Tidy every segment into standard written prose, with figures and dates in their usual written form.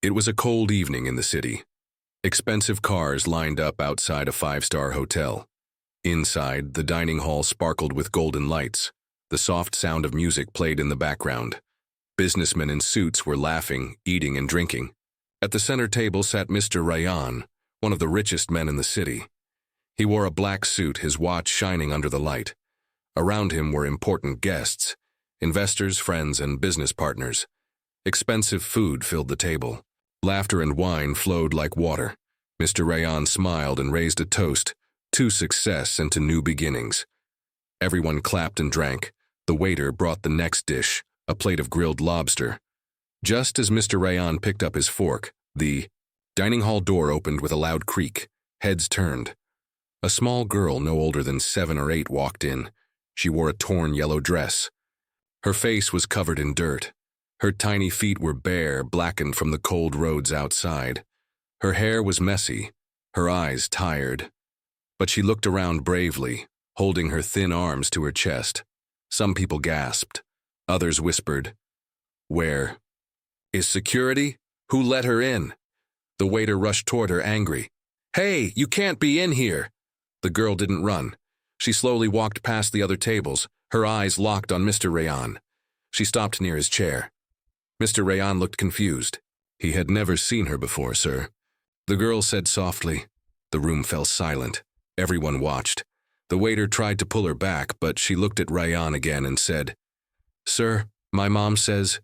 It was a cold evening in the city. Expensive cars lined up outside a five-star hotel. Inside, the dining hall sparkled with golden lights. The soft sound of music played in the background. Businessmen in suits were laughing, eating, and drinking. At the center table sat Mr. Rayan, one of the richest men in the city. He wore a black suit, his watch shining under the light. Around him were important guests, investors, friends, and business partners. Expensive food filled the table. Laughter and wine flowed like water. Mr. Rayan smiled and raised a toast to success and to new beginnings. Everyone clapped and drank. The waiter brought the next dish, a plate of grilled lobster. Just as Mr. Rayan picked up his fork, the dining hall door opened with a loud creak. Heads turned. A small girl no older than 7 or 8 walked in. She wore a torn yellow dress. Her face was covered in dirt. Her tiny feet were bare, blackened from the cold roads outside. Her hair was messy, her eyes tired. But she looked around bravely, holding her thin arms to her chest. Some people gasped. Others whispered, "Where is security? Who let her in?" The waiter rushed toward her, angry. "Hey, you can't be in here!" The girl didn't run. She slowly walked past the other tables, her eyes locked on Mr. Rayan. She stopped near his chair. Mr. Rayan looked confused. "He had never seen her before, sir." The girl said softly. The room fell silent. Everyone watched. The waiter tried to pull her back, but she looked at Rayan again and said, "Sir, my mom says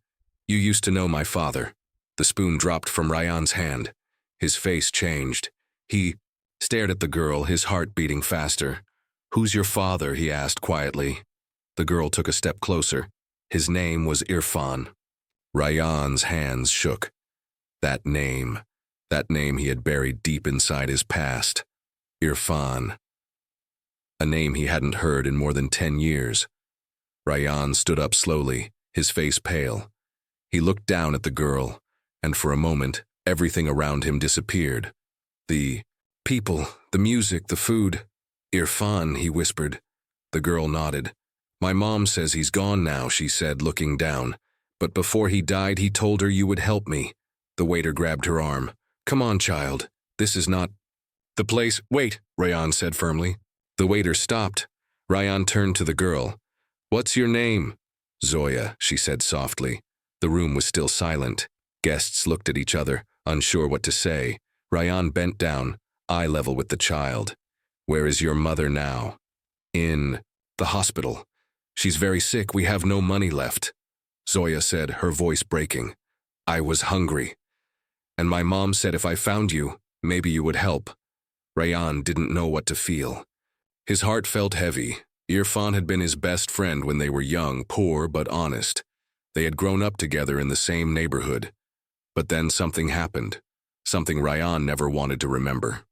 you used to know my father." The spoon dropped from Rayan's hand. His face changed. He stared at the girl, his heart beating faster. "Who's your father?" he asked quietly. The girl took a step closer. His name was Irfan. Rayan's hands shook. That name he had buried deep inside his past. Irfan. A name he hadn't heard in more than 10 years. Rayan stood up slowly, his face pale. He looked down at the girl, and for a moment, everything around him disappeared. The people, the music, the food. "Irfan," he whispered. The girl nodded. "My mom says he's gone now," she said, looking down. "But before he died, he told her you would help me." The waiter grabbed her arm. "Come on, child. This is not the place." "Wait," Rayan said firmly. The waiter stopped. Rayan turned to the girl. "What's your name?" "Zoya," she said softly. The room was still silent. Guests looked at each other, unsure what to say. Rayan bent down, eye level with the child. "Where is your mother now?" "In the hospital. She's very sick. We have no money left." Zoya said, her voice breaking. "I was hungry. And my mom said if I found you, maybe you would help." Rayan didn't know what to feel. His heart felt heavy. Irfan had been his best friend when they were young, poor but honest. They had grown up together in the same neighborhood. But then something happened, something Rayan never wanted to remember.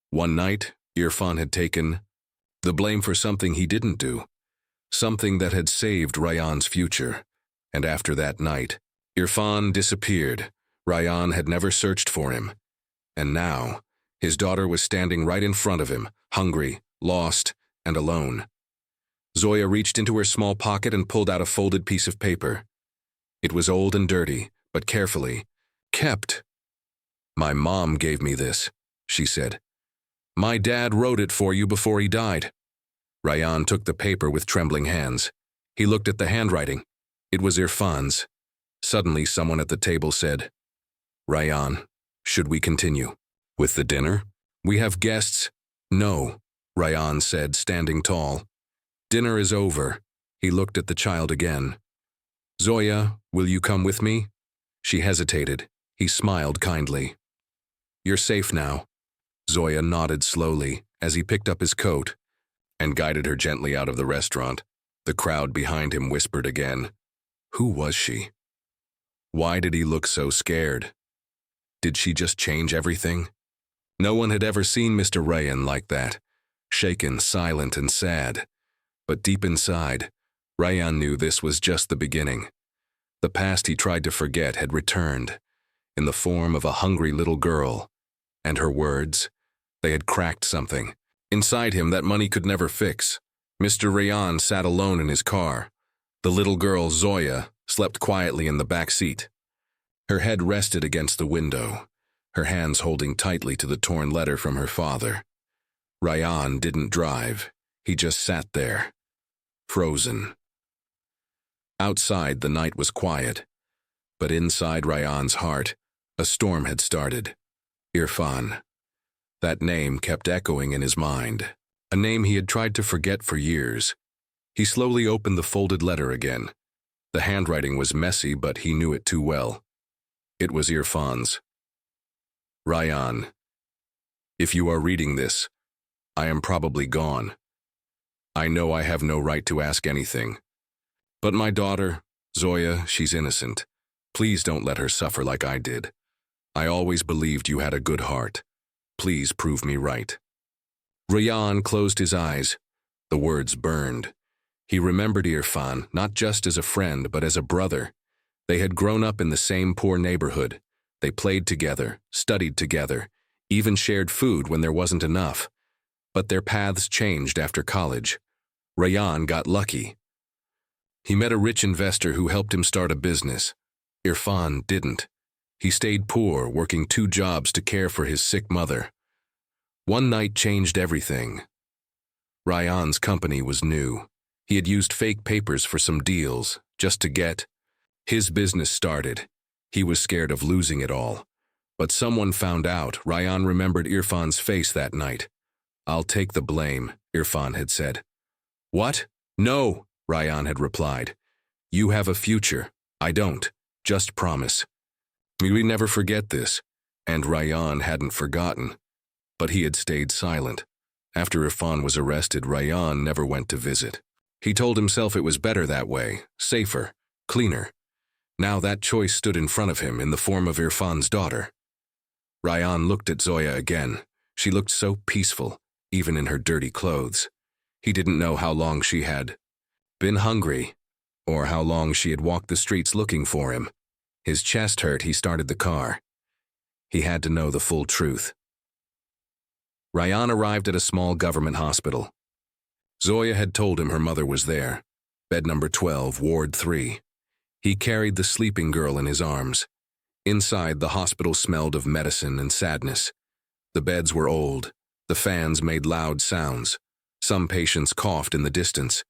One night, Irfan had taken the blame for something he didn't do, something that had saved Rayan's future. And after that night, Irfan disappeared. Rayan had never searched for him. And now, his daughter was standing right in front of him, hungry, lost, and alone. Zoya reached into her small pocket and pulled out a folded piece of paper. It was old and dirty, but carefully kept. "My mom gave me this," she said. "My dad wrote it for you before he died." Rayan took the paper with trembling hands. He looked at the handwriting. It was Irfan's. Suddenly, someone at the table said, "Rayan, should we continue with the dinner? We have guests." "No," Rayan said, standing tall. "Dinner is over." He looked at the child again. "Zoya, will you come with me?" She hesitated. He smiled kindly. "You're safe now." Zoya nodded slowly as he picked up his coat and guided her gently out of the restaurant. The crowd behind him whispered again. Who was she? Why did he look so scared? Did she just change everything? No one had ever seen Mr. Rayan like that, shaken, silent, and sad. But deep inside, Rayan knew this was just the beginning. The past he tried to forget had returned, in the form of a hungry little girl. And her words, they had cracked something inside him that money could never fix. Mr. Rayan sat alone in his car. The little girl, Zoya, slept quietly in the back seat. Her head rested against the window, her hands holding tightly to the torn letter from her father. Ryan didn't drive. He just sat there, frozen. Outside, the night was quiet, but inside Ryan's heart, a storm had started. Irfan. That name kept echoing in his mind, a name he had tried to forget for years. He slowly opened the folded letter again. The handwriting was messy, but he knew it too well. It was Irfan's. Ryan, if you are reading this, I am probably gone. I know I have no right to ask anything. But my daughter, Zoya, she's innocent. Please don't let her suffer like I did. I always believed you had a good heart. Please prove me right. Ryan closed his eyes. The words burned. He remembered Irfan, not just as a friend, but as a brother. They had grown up in the same poor neighborhood. They played together, studied together, even shared food when there wasn't enough. But their paths changed after college. Ryan got lucky. He met a rich investor who helped him start a business. Irfan didn't. He stayed poor, working 2 jobs to care for his sick mother. One night changed everything. Ryan's company was new. He had used fake papers for some deals, just to get. His business started. He was scared of losing it all. But someone found out. Ryan remembered Irfan's face that night. I'll take the blame, Irfan had said. What? No, Ryan had replied. You have a future. I don't. Just promise. We never forget this. And Ryan hadn't forgotten. But he had stayed silent. After Irfan was arrested, Ryan never went to visit. He told himself it was better that way, safer, cleaner. Now that choice stood in front of him in the form of Irfan's daughter. Ryan looked at Zoya again. She looked so peaceful, even in her dirty clothes. He didn't know how long she had been hungry, or how long she had walked the streets looking for him. His chest hurt. He started the car. He had to know the full truth. Ryan arrived at a small government hospital. Zoya had told him her mother was there. Bed number 12, Ward 3. He carried the sleeping girl in his arms. Inside, the hospital smelled of medicine and sadness. The beds were old. The fans made loud sounds. Some patients coughed in the distance.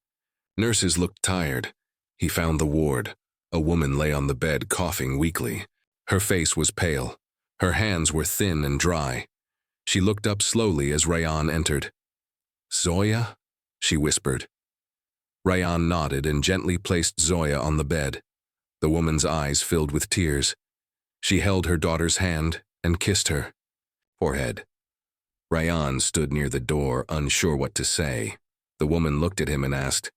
Nurses looked tired. He found the ward. A woman lay on the bed coughing weakly. Her face was pale. Her hands were thin and dry. She looked up slowly as Ryan entered. Zoya? She whispered. Ryan nodded and gently placed Zoya on the bed. The woman's eyes filled with tears. She held her daughter's hand and kissed her forehead. Ryan stood near the door, unsure what to say. The woman looked at him and asked,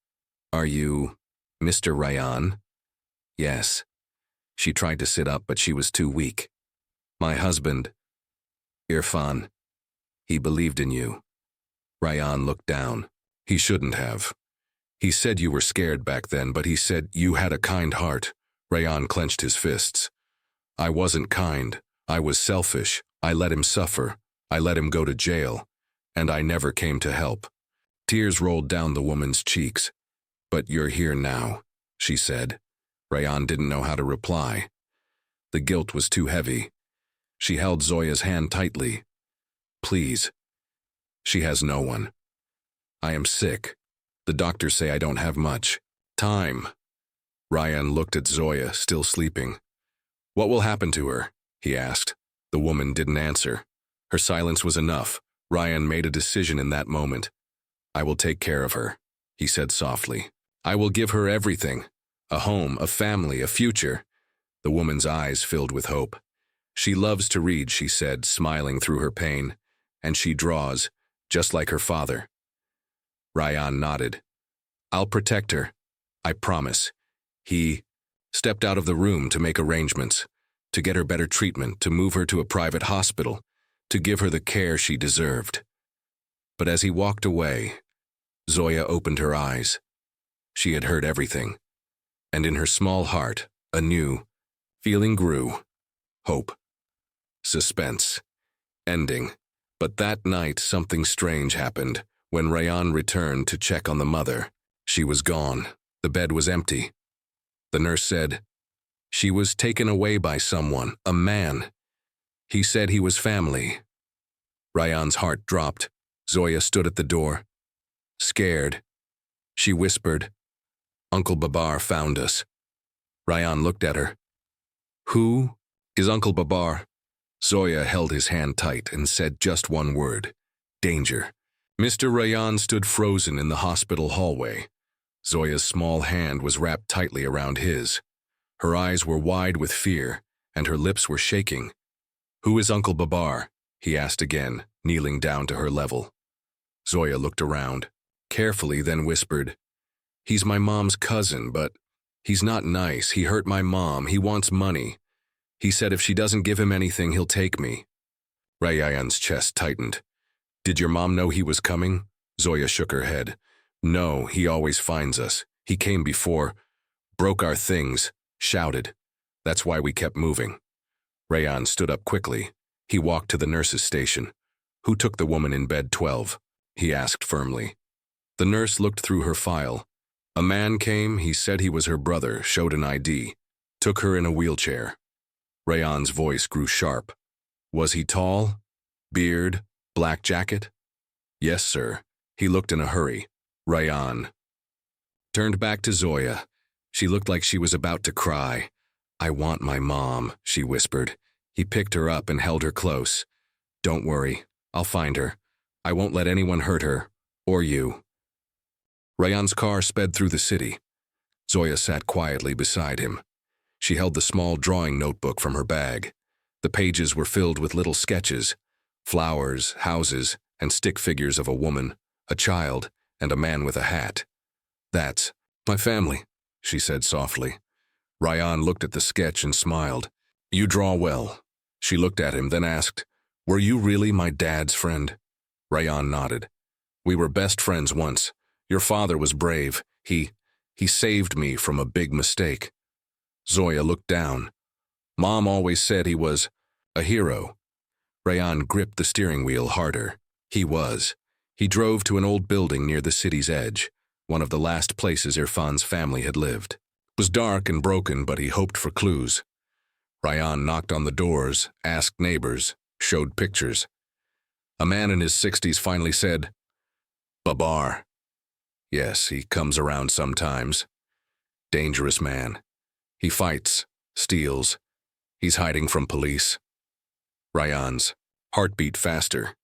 Are you Mr. Ryan? Yes. She tried to sit up, but she was too weak. My husband, Irfan, he believed in you. Ryan looked down. He shouldn't have. He said you were scared back then, but he said you had a kind heart. Ryan clenched his fists. I wasn't kind. I was selfish. I let him suffer. I let him go to jail. And I never came to help. Tears rolled down the woman's cheeks. But you're here now, she said. Ryan didn't know how to reply. The guilt was too heavy. She held Zoya's hand tightly. Please. She has no one. I am sick. The doctors say I don't have much time. Ryan looked at Zoya, still sleeping. What will happen to her? He asked. The woman didn't answer. Her silence was enough. Ryan made a decision in that moment. I will take care of her, he said softly. I will give her everything. A home, a family, a future. The woman's eyes filled with hope. She loves to read, she said, smiling through her pain. And she draws, just like her father. Ryan nodded. I'll protect her. I promise. He stepped out of the room to make arrangements, to get her better treatment, to move her to a private hospital, to give her the care she deserved. But as he walked away, Zoya opened her eyes. She had heard everything. And in her small heart, a new feeling grew. Hope. Suspense. Ending. But that night, something strange happened. When Ryan returned to check on the mother, she was gone. The bed was empty. The nurse said, She was taken away by someone, a man. He said he was family. Ryan's heart dropped. Zoya stood at the door. Scared. She whispered, "Uncle Babar found us." Ryan looked at her. "Who is Uncle Babar?" Zoya held his hand tight and said just one word, "Danger." Mr. Ryan stood frozen in the hospital hallway. Zoya's small hand was wrapped tightly around his. Her eyes were wide with fear, and her lips were shaking. "Who is Uncle Babar?" he asked again, kneeling down to her level. Zoya looked around, carefully, then whispered, "He's my mom's cousin, but he's not nice. He hurt my mom. He wants money. He said if she doesn't give him anything, he'll take me." Ryan's chest tightened. "Did your mom know he was coming?" Zoya shook her head. "No, he always finds us. He came before, broke our things, shouted. That's why we kept moving." Ryan stood up quickly. He walked to the nurse's station. "Who took the woman in bed 12? He asked firmly. The nurse looked through her file. "A man came, he said he was her brother, showed an ID, took her in a wheelchair." Ryan's voice grew sharp. "Was he tall? Beard? Black jacket?" "Yes, sir." He looked in a hurry. Ryan turned back to Zoya. She looked like she was about to cry. "I want my mom," she whispered. He picked her up and held her close. "Don't worry, I'll find her. I won't let anyone hurt her, or you." Ryan's car sped through the city. Zoya sat quietly beside him. She held the small drawing notebook from her bag. The pages were filled with little sketches, flowers, houses, and stick figures of a woman, a child, and a man with a hat. "That's my family," she said softly. Ryan looked at the sketch and smiled. "You draw well." She looked at him, then asked, "Were you really my dad's friend?" Ryan nodded. "We were best friends once. Your father was brave. He saved me from a big mistake." Zoya looked down. "Mom always said he was a hero." Ryan gripped the steering wheel harder. He was. He drove to an old building near the city's edge, one of the last places Irfan's family had lived. It was dark and broken, but he hoped for clues. Ryan knocked on the doors, asked neighbors, showed pictures. A man in his 60s finally said, "Babar." "Yes, he comes around sometimes. Dangerous man. He fights, steals. He's hiding from police." Ryan's heart beat faster.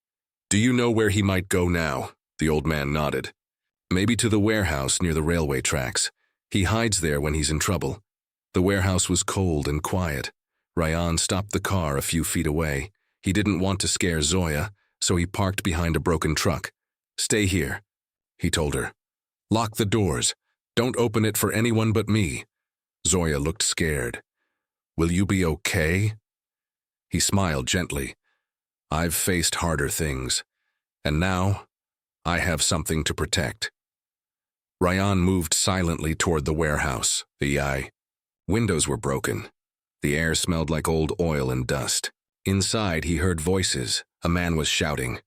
"Do you know where he might go now?" The old man nodded. "Maybe to the warehouse near the railway tracks. He hides there when he's in trouble." The warehouse was cold and quiet. Ryan stopped the car a few feet away. He didn't want to scare Zoya, so he parked behind a broken truck. "Stay here," he told her. "Lock the doors. Don't open it for anyone but me." Zoya looked scared. "Will you be okay?" He smiled gently. "I've faced harder things, and now I have something to protect." Ryan moved silently toward the warehouse. The windows were broken. The air smelled like old oil and dust. Inside, he heard voices. A man was shouting,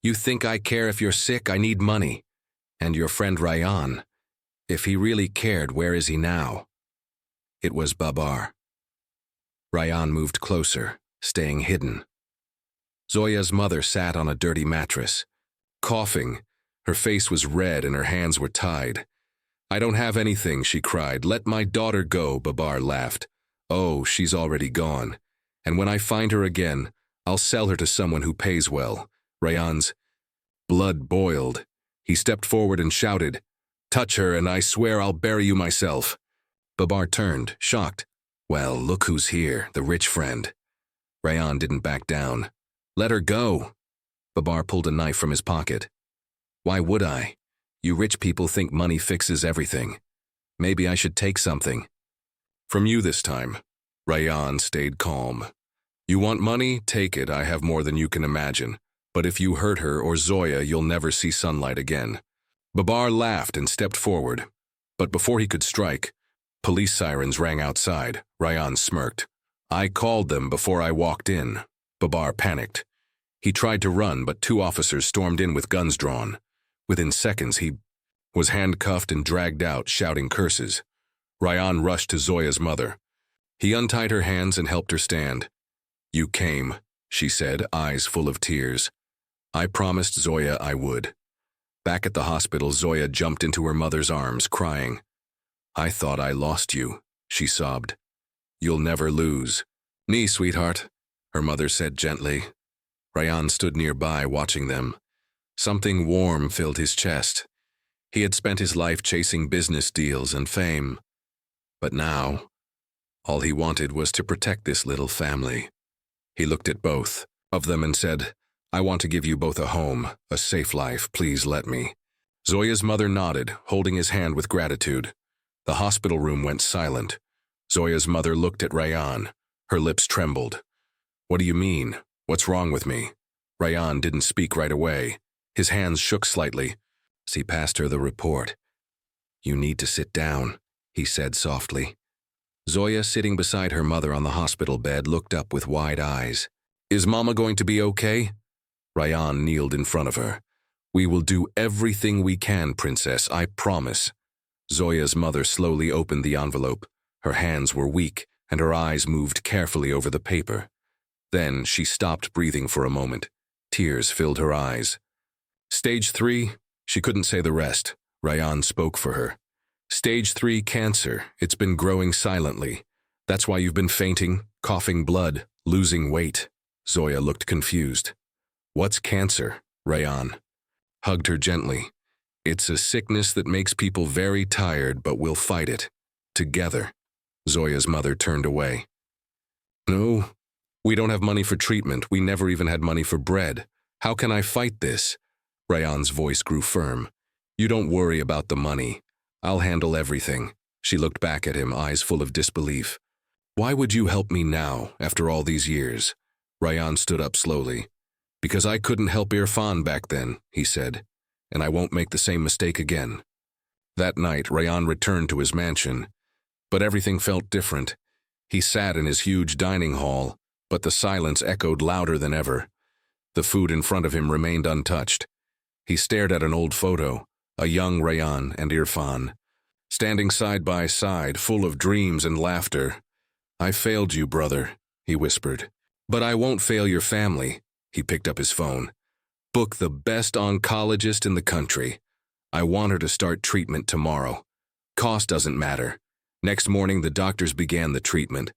"You think I care if you're sick? I need money. And your friend Ryan. If he really cared, where is he now?" It was Babar. Ryan moved closer, staying hidden. Zoya's mother sat on a dirty mattress, coughing. Her face was red and her hands were tied. "I don't have anything," she cried. "Let my daughter go," Babar laughed. "Oh, she's already gone. And when I find her again, I'll sell her to someone who pays well." Ryan's blood boiled. He stepped forward and shouted, "Touch her and I swear I'll bury you myself." Babar turned, shocked. "Well, look who's here, the rich friend." Ryan didn't back down. "Let her go." Babar pulled a knife from his pocket. "Why would I? You rich people think money fixes everything. Maybe I should take something." "From you this time." Ryan stayed calm. "You want money? Take it. I have more than you can imagine. But if you hurt her or Zoya, you'll never see sunlight again." Babar laughed and stepped forward. But before he could strike, police sirens rang outside. Ryan smirked. "I called them before I walked in." Babar panicked. He tried to run, but 2 officers stormed in with guns drawn. Within seconds, he was handcuffed and dragged out, shouting curses. Ryan rushed to Zoya's mother. He untied her hands and helped her stand. "You came," she said, eyes full of tears. "I promised Zoya I would." Back at the hospital, Zoya jumped into her mother's arms, crying. "I thought I lost you," she sobbed. "You'll never lose." "Me, sweetheart," her mother said gently. Ryan stood nearby, watching them. Something warm filled his chest. He had spent his life chasing business deals and fame. But now, all he wanted was to protect this little family. He looked at both of them and said, "I want to give you both a home, a safe life. Please let me." Zoya's mother nodded, holding his hand with gratitude. The hospital room went silent. Zoya's mother looked at Ryan. Her lips trembled. "What do you mean? What's wrong with me?" Ryan didn't speak right away. His hands shook slightly. As he passed her the report. "You need to sit down," he said softly. Zoya, sitting beside her mother on the hospital bed, looked up with wide eyes. "Is Mama going to be okay?" Ryan kneeled in front of her. "We will do everything we can, Princess, I promise." Zoya's mother slowly opened the envelope. Her hands were weak, and her eyes moved carefully over the paper. Then she stopped breathing for a moment. Tears filled her eyes. "Stage 3, she couldn't say the rest. Ryan spoke for her. "Stage 3 cancer. It's been growing silently. That's why you've been fainting, coughing blood, losing weight." Zoya looked confused. "What's cancer?" Ryan hugged her gently. "It's a sickness that makes people very tired, but we'll fight it. Together." Zoya's mother turned away. "No, we don't have money for treatment. We never even had money for bread. How can I fight this?" Ryan's voice grew firm. "You don't worry about the money. I'll handle everything." She looked back at him, eyes full of disbelief. "Why would you help me now, after all these years?" Ryan stood up slowly. "Because I couldn't help Irfan back then," he said, "and I won't make the same mistake again." That night, Ryan returned to his mansion, but everything felt different. He sat in his huge dining hall, but the silence echoed louder than ever. The food in front of him remained untouched. He stared at an old photo, a young Ryan and Irfan, standing side by side, full of dreams and laughter. "I failed you, brother," he whispered. "But I won't fail your family." He picked up his phone. "Book the best oncologist in the country. I want her to start treatment tomorrow. Cost doesn't matter." Next morning, the doctors began the treatment.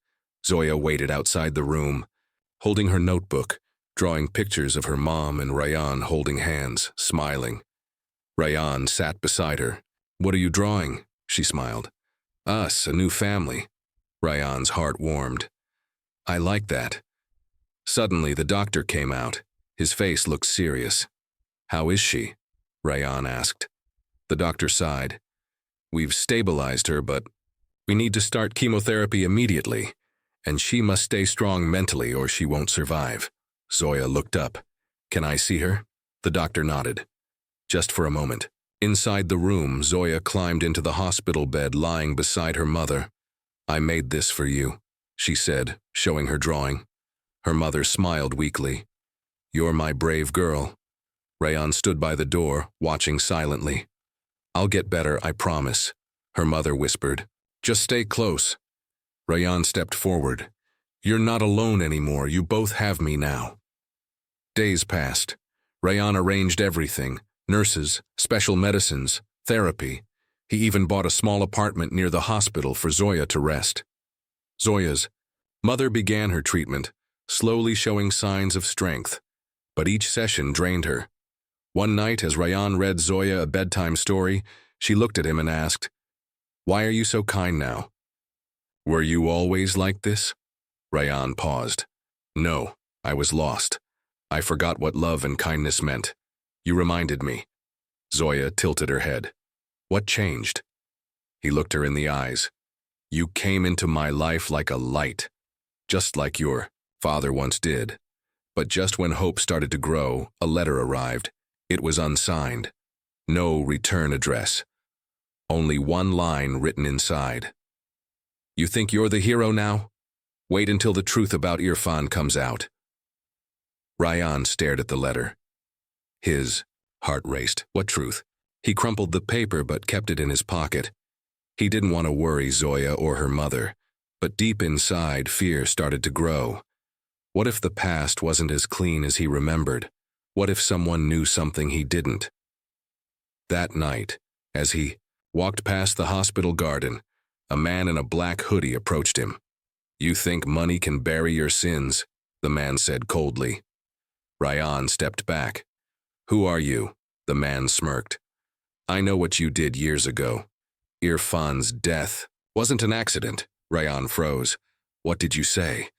Zoya waited outside the room, holding her notebook, drawing pictures of her mom and Ryan holding hands, smiling. Ryan sat beside her. "What are you drawing?" She smiled. "Us, a new family." Ryan's heart warmed. "I like that." Suddenly, the doctor came out. His face looked serious. "How is she?" Ryan asked. The doctor sighed. "We've stabilized her, but we need to start chemotherapy immediately, and she must stay strong mentally or she won't survive." Zoya looked up. "Can I see her?" The doctor nodded. Just for a moment. Inside the room, Zoya climbed into the hospital bed lying beside her mother. "I made this for you," she said, showing her drawing. Her mother smiled weakly. "You're my brave girl." Ryan stood by the door, watching silently. "I'll get better, I promise," her mother whispered. "Just stay close." Ryan stepped forward. "You're not alone anymore. You both have me now." Days passed. Ryan arranged everything: nurses, special medicines, therapy. He even bought a small apartment near the hospital for Zoya to rest. Zoya's mother began her treatment, slowly showing signs of strength, but each session drained her. One night, as Ryan read Zoya a bedtime story, she looked at him and asked, "Why are you so kind now?" "Were you always like this?" Ryan paused. "No, I was lost. I forgot what love and kindness meant. You reminded me." Zoya tilted her head. "What changed?" He looked her in the eyes. "You came into my life like a light, just like your father once did. But just when hope started to grow, a letter arrived. It was unsigned. No return address. Only one line written inside. You think you're the hero now? Wait until the truth about Irfan comes out." Ryan stared at the letter. His heart raced. What truth? He crumpled the paper but kept it in his pocket. He didn't want to worry Zoya or her mother. But deep inside, fear started to grow. What if the past wasn't as clean as he remembered? What if someone knew something he didn't? That night, as he walked past the hospital garden, a man in a black hoodie approached him. "You think money can bury your sins?" the man said coldly. Ryan stepped back. "Who are you?" the man smirked. "I know what you did years ago. Irfan's death wasn't an accident." Ryan froze. "What did you say?"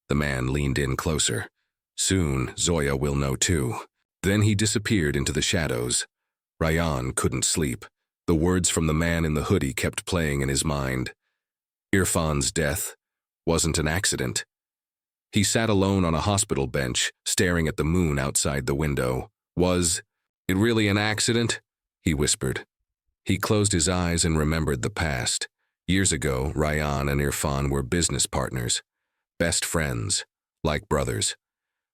The man leaned in closer. "Soon, Zoya will know too." Then he disappeared into the shadows. Ryan couldn't sleep. The words from the man in the hoodie kept playing in his mind. Irfan's death wasn't an accident. He sat alone on a hospital bench, staring at the moon outside the window. "Was it really an accident?" he whispered. He closed his eyes and remembered the past. Years ago, Ryan and Irfan were business partners, best friends, like brothers.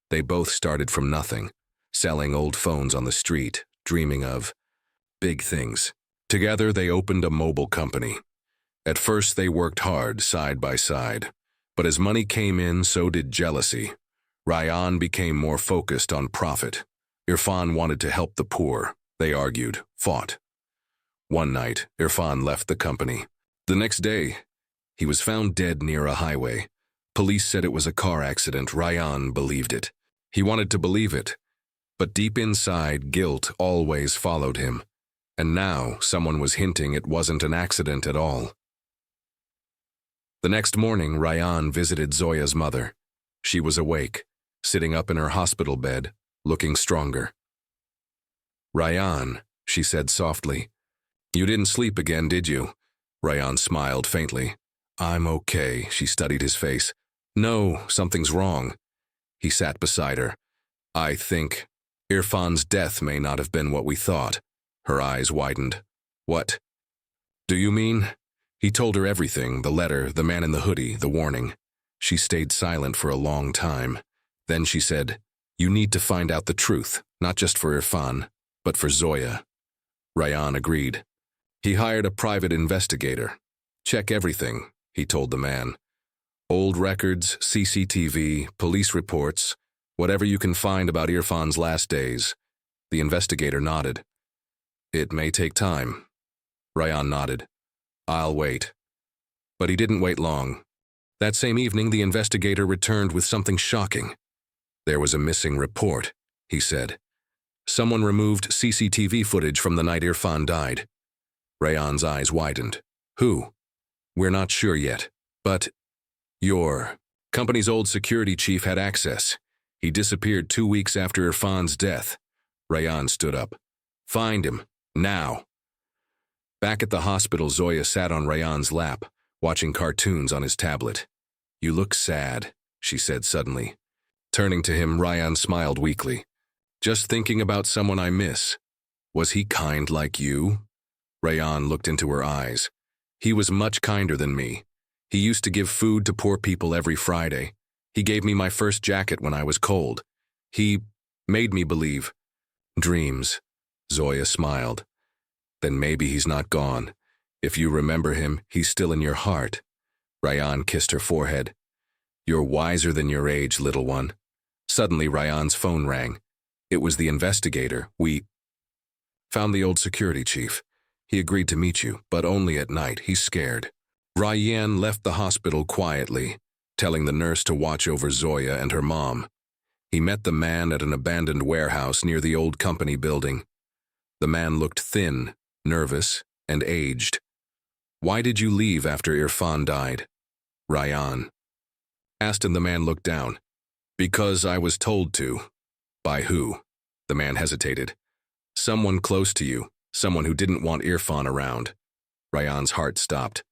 They both started from nothing, selling old phones on the street, dreaming of big things. Together, they opened a mobile company. At first, they worked hard, side by side. But as money came in, so did jealousy. Ryan became more focused on profit. Irfan wanted to help the poor. They argued, fought. One night, Irfan left the company. The next day, he was found dead near a highway. Police said it was a car accident. Ryan believed it. He wanted to believe it. But deep inside, guilt always followed him. And now, someone was hinting it wasn't an accident at all. The next morning, Ryan visited Zoya's mother. She was awake, sitting up in her hospital bed, looking stronger. "Ryan," she said softly. "You didn't sleep again, did you?" Ryan smiled faintly. "I'm okay," she studied his face. "No, something's wrong." He sat beside her. "I think Irfan's death may not have been what we thought." Her eyes widened. "What do you mean?" He told her everything, the letter, the man in the hoodie, the warning. She stayed silent for a long time. Then she said, "You need to find out the truth, not just for Irfan, but for Zoya." Ryan agreed. He hired a private investigator. "Check everything," he told the man. "Old records, CCTV, police reports, whatever you can find about Irfan's last days." The investigator nodded. "It may take time." Ryan nodded. "I'll wait." But he didn't wait long. That same evening, the investigator returned with something shocking. "There was a missing report," he said. "Someone removed CCTV footage from the night Irfan died." Ryan's eyes widened. "Who?" "We're not sure yet. But your company's old security chief had access. He disappeared 2 weeks after Irfan's death." Ryan stood up. "Find him. Now." Back at the hospital, Zoya sat on Ryan's lap, watching cartoons on his tablet. "You look sad," she said suddenly. Turning to him, Ryan smiled weakly. "Just thinking about someone I miss. Was he kind like you?" Ryan looked into her eyes. "He was much kinder than me. He used to give food to poor people every Friday. He gave me my first jacket when I was cold. He made me believe." "Dreams." Zoya smiled. "Then maybe he's not gone. If you remember him, he's still in your heart." Ryan kissed her forehead. "You're wiser than your age, little one." Suddenly, Ryan's phone rang. It was the investigator. "We found the old security chief. He agreed to meet you, but only at night. He's scared." Ryan left the hospital quietly, telling the nurse to watch over Zoya and her mom. He met the man at an abandoned warehouse near the old company building. The man looked thin, nervous, and aged. "Why did you leave after Irfan died?" Ryan asked, and the man looked down. "Because I was told to." "By who?" The man hesitated. "Someone close to you, someone who didn't want Irfan around." Ryan's heart stopped.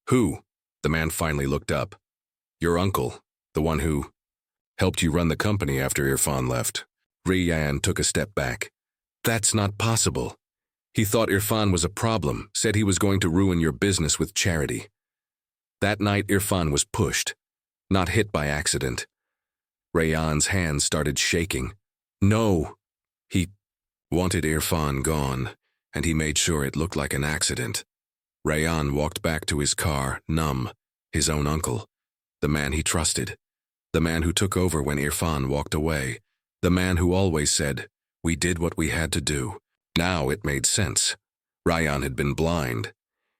"Who?" The man finally looked up. "Your uncle, the one who helped you run the company after Irfan left." Ryan took a step back. "That's not possible. He thought Irfan was a problem, said he was going to ruin your business with charity." That night, Irfan was pushed, not hit by accident. Rayyan's hands started shaking. "No." He wanted Irfan gone, and he made sure it looked like an accident. Rayyan walked back to his car, numb, His own uncle. The man he trusted. The man who took over when Irfan walked away. The man who always said, "We did what we had to do." Now it made sense. Ryan had been blind.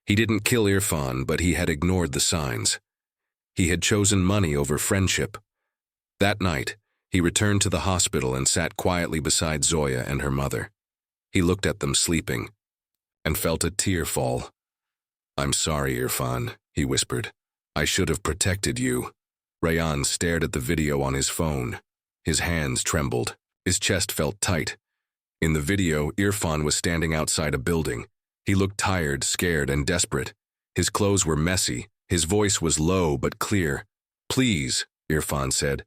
He didn't kill Irfan, but he had ignored the signs. He had chosen money over friendship. That night, he returned to the hospital and sat quietly beside Zoya and her mother. He looked at them sleeping and felt a tear fall. "I'm sorry, Irfan," he whispered. "I should have protected you." Ryan stared at the video on his phone. His hands trembled. His chest felt tight. In the video, Irfan was standing outside a building. He looked tired, scared, and desperate. His clothes were messy. His voice was low but clear. "Please," Irfan said.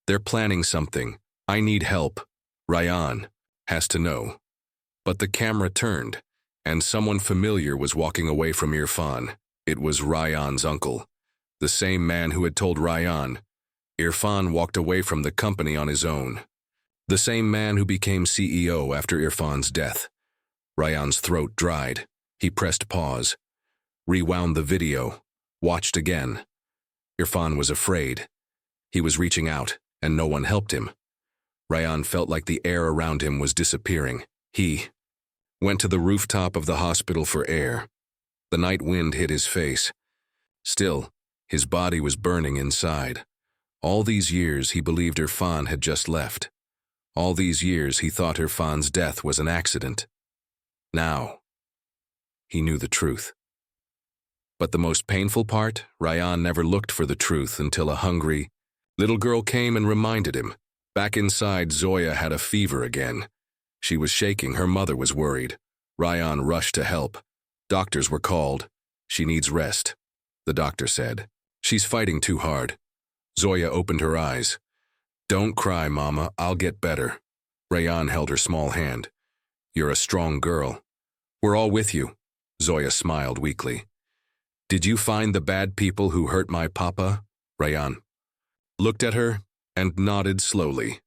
"They're planning something. I need help. Ryan has to know." But the camera turned, and someone familiar was walking away from Irfan. It was Ryan's uncle, the same man who had told Ryan. Irfan walked away from the company on his own. The same man who became CEO after Irfan's death. Ryan's throat dried. He pressed pause, rewound the video, watched again. Irfan was afraid. He was reaching out, and no one helped him. Ryan felt like the air around him was disappearing. He went to the rooftop of the hospital for air. The night wind hit his face. Still, his body was burning inside. All these years he believed Irfan had just left. All these years he thought Irfan's death was an accident. Now, he knew the truth. But the most painful part, Ryan never looked for the truth until a hungry little girl came and reminded him. Back inside, Zoya had a fever again. She was shaking. Her mother was worried. Ryan rushed to help. Doctors were called. "She needs rest," the doctor said. "She's fighting too hard." Zoya opened her eyes. "Don't cry, Mama. I'll get better." Ryan held her small hand. "You're a strong girl. We're all with you." Zoya smiled weakly. "Did you find the bad people who hurt my papa?" Ryan looked at her and nodded slowly.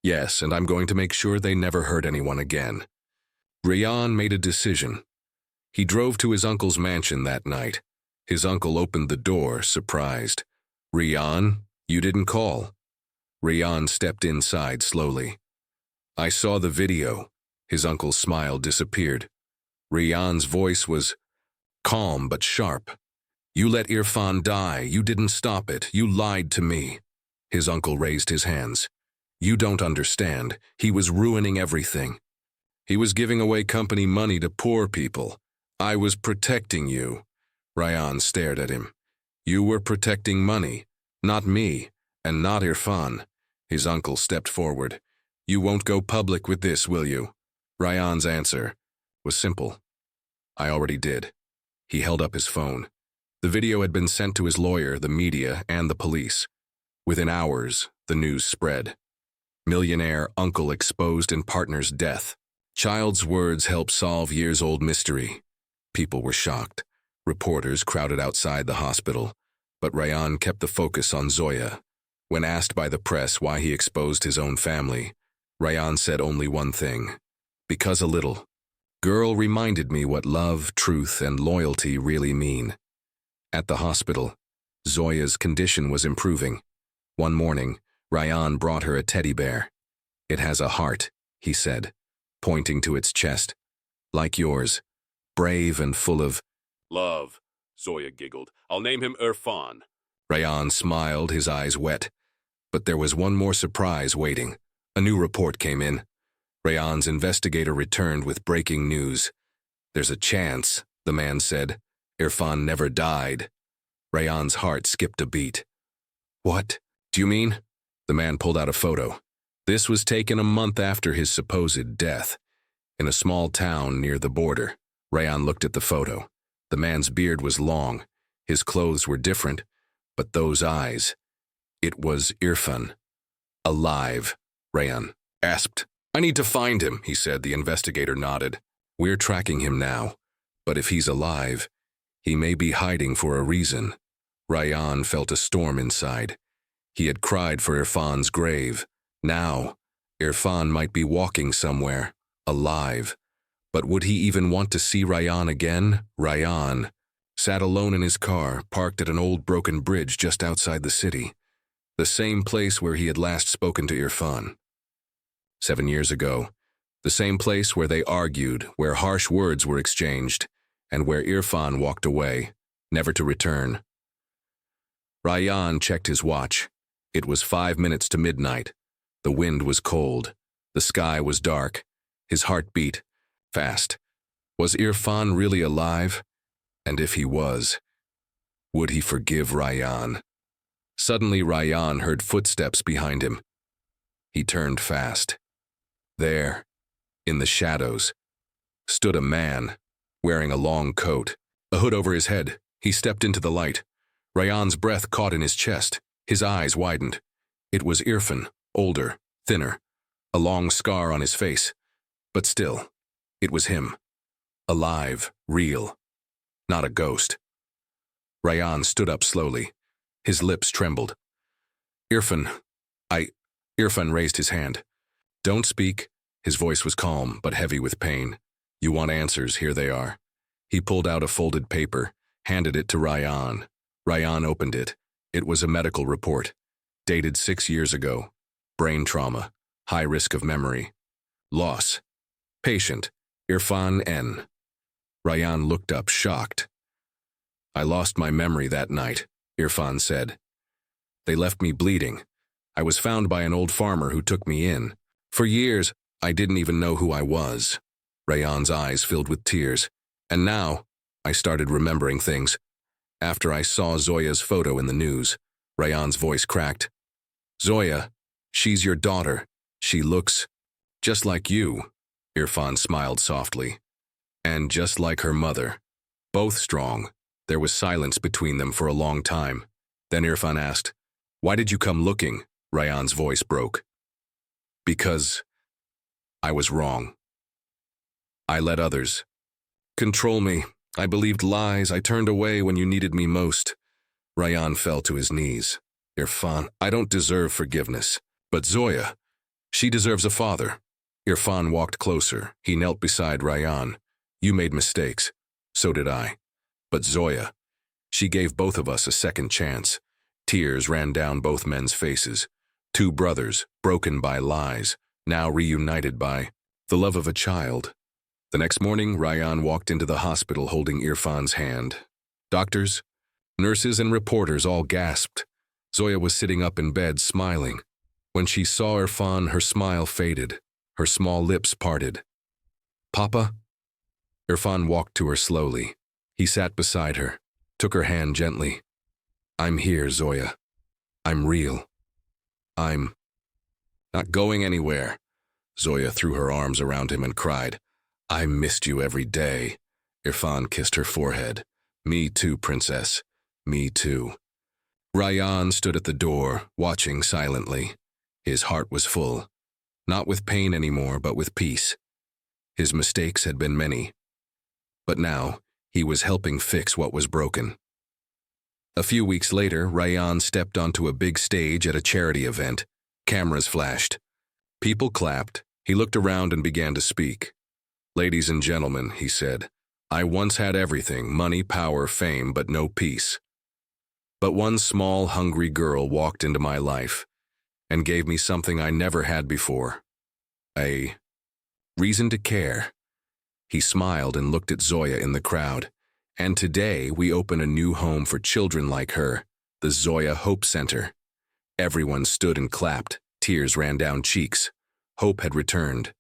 "Yes, and I'm going to make sure they never hurt anyone again." Ryan made a decision. He drove to his uncle's mansion that night. His uncle opened the door, surprised. "Ryan, you didn't call." Ryan stepped inside slowly. "I saw the video." His uncle's smile disappeared. Ryan's voice was calm but sharp. "You let Irfan die. You didn't stop it. You lied to me." His uncle raised his hands. "You don't understand. He was ruining everything. He was giving away company money to poor people. I was protecting you." Ryan stared at him. "You were protecting money, not me, and not Irfan." His uncle stepped forward. "You won't go public with this, will you?" Ryan's answer was simple. "I already did." He held up his phone. The video had been sent to his lawyer, the media, and the police. Within hours, the news spread. Millionaire uncle exposed in partner's death. Child's words help solve years-old mystery. People were shocked. Reporters crowded outside the hospital. But Ryan kept the focus on Zoya. When asked by the press why he exposed his own family, Ryan said only one thing: "Because a little girl reminded me what love, truth, and loyalty really mean." At the hospital, Zoya's condition was improving. One morning, Ryan brought her a teddy bear. "It has a heart," he said, pointing to its chest. "Like yours, brave and full of love." Zoya giggled. "I'll name him Irfan." Ryan smiled, his eyes wet. But there was one more surprise waiting. A new report came in. Ryan's investigator returned with breaking news. "There's a chance," the man said. "Irfan never died." Ryan's heart skipped a beat. "What do you mean?" The man pulled out a photo. This was taken a month after his supposed death. In a small town near the border. Ryan looked at the photo. The man's beard was long. His clothes were different. But those eyes. It was Irfan. Alive, Ryan asked. "I need to find him," he said. The investigator nodded. "We're tracking him now. But if he's alive, he may be hiding for a reason." Ryan felt a storm inside. He had cried for Irfan's grave. Now, Irfan might be walking somewhere, alive. But would he even want to see Ryan again? Ryan sat alone in his car, parked at an old broken bridge just outside the city, the same place where he had last spoken to Irfan. 7 years ago, the same place where they argued, where harsh words were exchanged, and where Irfan walked away, never to return. Rayyan checked his watch. It was 5 minutes to midnight. The wind was cold. The sky was dark. His heart beat fast. Was Irfan really alive? And if he was, would he forgive Rayyan? Suddenly Rayyan heard footsteps behind him. He turned fast. There, in the shadows, stood a man, wearing a long coat, a hood over his head. He stepped into the light. Rayyan's breath caught in his chest. His eyes widened. It was Irfan, older, thinner, a long scar on his face. But still, it was him. Alive, real, not a ghost. Rayyan stood up slowly. His lips trembled. Irfan raised his hand. Don't speak. His voice was calm, but heavy with pain. You want answers, here they are. He pulled out a folded paper, handed it to Rayyan. Rayyan opened it. It was a medical report, dated 6 years ago. Brain trauma, high risk of memory. Loss. Patient, Irfan N. Rayyan looked up, shocked. I lost my memory that night, Irfan said. They left me bleeding. I was found by an old farmer who took me in. For years, I didn't even know who I was. Rayyan's eyes filled with tears. And now, I started remembering things. After I saw Zoya's photo in the news, Rayyan's voice cracked. Zoya, she's your daughter. She looks just like you. Irfan smiled softly. And just like her mother. Both strong. There was silence between them for a long time. Then Irfan asked, Why did you come looking? Rayyan's voice broke. Because I was wrong. I let others control me. I believed lies. I turned away when you needed me most. Rayyan fell to his knees. Irfan, I don't deserve forgiveness. But Zoya, she deserves a father. Irfan walked closer. He knelt beside Rayyan. You made mistakes. So did I. But Zoya, she gave both of us a second chance. Tears ran down both men's faces. 2 brothers, broken by lies, now reunited by the love of a child. The next morning, Rayyan walked into the hospital holding Irfan's hand. Doctors, nurses, and reporters all gasped. Zoya was sitting up in bed, smiling. When she saw Irfan, her smile faded. Her small lips parted. Papa? Irfan walked to her slowly. He sat beside her, took her hand gently. I'm here, Zoya. I'm real. I'm not going anywhere. Zoya threw her arms around him and cried. I missed you every day. Irfan kissed her forehead. Me too, princess. Me too. Rayyan stood at the door, watching silently. His heart was full. Not with pain anymore, but with peace. His mistakes had been many. But now, he was helping fix what was broken. A few weeks later, Rayyan stepped onto a big stage at a charity event. Cameras flashed. People clapped. He looked around and began to speak. Ladies and gentlemen, he said, I once had everything, money, power, fame, but no peace. But one small, hungry girl walked into my life and gave me something I never had before. A reason to care. He smiled and looked at Zoya in the crowd. And today we open a new home for children like her, the Zoya Hope Center. Everyone stood and clapped. Tears ran down cheeks. Hope had returned.